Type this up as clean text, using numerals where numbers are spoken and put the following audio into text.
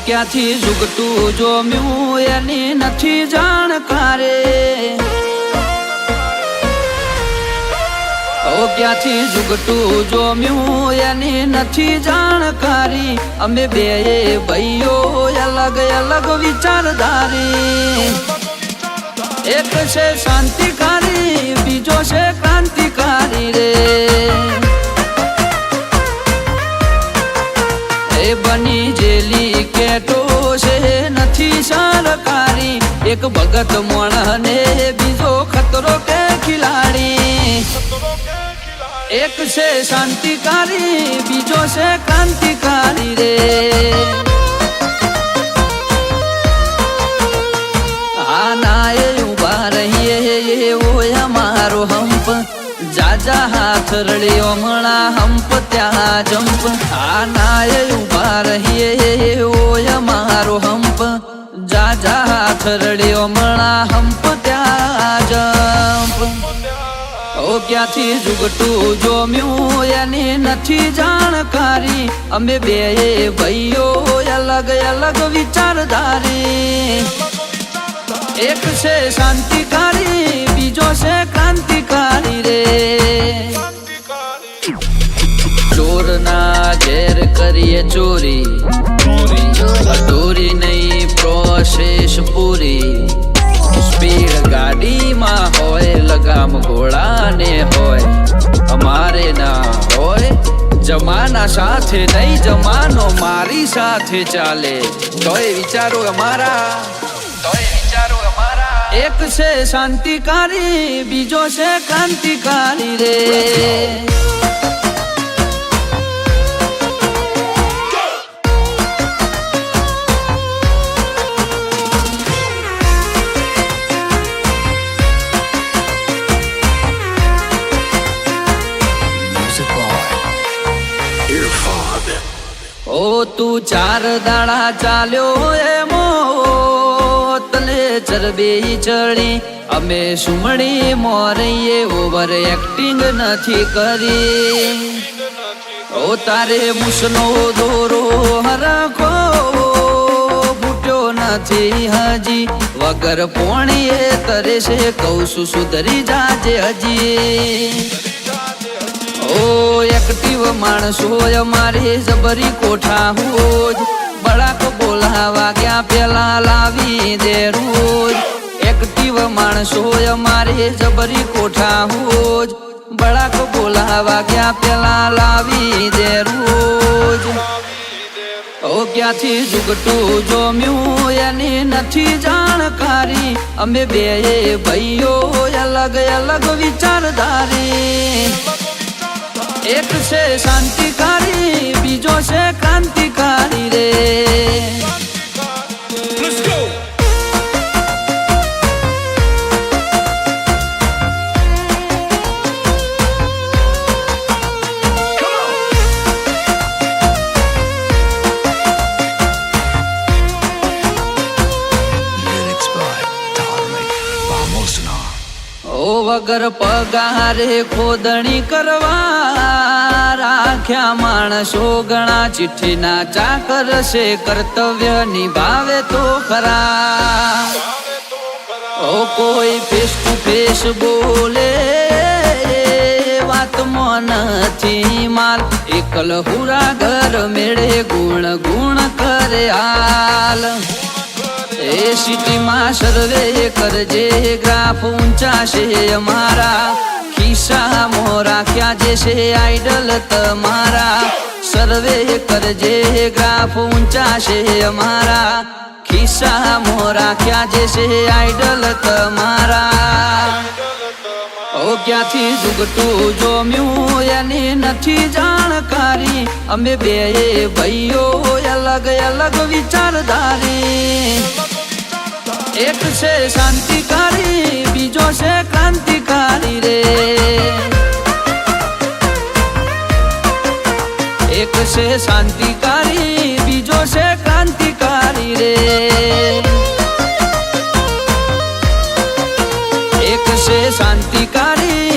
ક્યાંથી ઝુકતું જોમ્યું એની નથી જાણકારે ક્યાંથી ઝુકતું જોમ્યું એની નથી જાણકારી અમે બે ભાઈઓ અલગ અલગ વિચારધારી એક છે શાંતિકારી બીજો છે ક્રાંતિકારી રે એ બની જેલી કેટો છે નથી સરકારી એક ભગત મોણને બીજો ખતરો કે ખિલાડી એક છે શાંતિકારી બીજો છે ક્રાંતિકારી રે આના એ ઉભા રહીએ એવો અમારો હંપ જાજા હાથ રળ્યો હમણા હંપ ત્યાં જંપ આના એ ઉભા રહીએ એવો અમારો હંપ જાજા હાથ રળ્યો હમણા હંપ ત્યાં જંપ ક્યાંથી ઝુકતું જોમ્યું એની નથી જાણકારી અમે બે ભાઈઓ અલગ અલગ વિચારધારી એક છે શાંતિકારી બીજો છે ક્રાંતિકારી રે ચોરના ઘેર કરીએ ચોરી અધૂરી નહીં પ્રોસેસ પૂરી સ્પીડ ગાડીમાં હોય લગામ ઘોડાને હોય અમારે ના હોય જમાના સાથે નહીં જમાનો મારી સાથે ચાલે તોય વિચારો અમારા એક છે શાંતિકારી બીજો છે ક્રાંતિકારી રે ઓ તું ચાર દાડા ચાલ્યો એમો તને ચરબી ચડી અમે સુમણી મોરઈએ ઓવર એક્ટિંગ નથી કરી ઓ તારે મુસનો દોરો હરખો ફૂટ્યો નથી હજી વગર પોણીએ તરે છે કહું છું સુધરી જાજે હજી ઓ એક્ટિવ માણસો અમારે જબરી કોઠા હોજ બળાક બોલાવા ગયા પેલા લાવી દે રોજ એક્ટિવ માણસો અમારે જબરી કોઠા હોજ બળાક બોલાવા ગયા પેલા લાવી દે રોજ ક્યાંથી ઝુકતું જોમ્યું એની નથી જાણકારી અમે બે ભાઈઓ અલગ અલગ વિચારધારી એક છે શાંતિકારી બીજો છે ક્રાંતિકારી રે વગર પગારે ખોદણી કરવા રાખ્યા માણસો ઘણા ચિઠ્ઠીના ચાકર છે કર્તવ્ય નિભાવે તો ખરા કોઈ ફેસ ટુ ફેસ બોલે વાતમાં નથી માલ એકલ હુરા ઘર મેળે ગુણ ગુણ કરે હાલ એ સિટીમાં સર્વે કરજે ગ્રાફ ઊંચા છે અમારા ખિસ્સામાં રાખ્યા જે છે આઈડલ તમારા સર્વે કરજે ગ્રાફ ઊંચા છે અમારા ખિસ્સામાં રાખ્યા જે છે આઈડલ તમારા ક્યાંથી ઝુકતું જોમ્યું એની નથી જાણકારી અમે બે ભાઈઓ અલગ અલગ વિચારધારી એક છે શાંતિકારી બીજો છે ક્રાંતિકારી રે એક છે શાંતિકારી બીજો છે ક્રાંતિકારી રે એક છે શાંતિકારી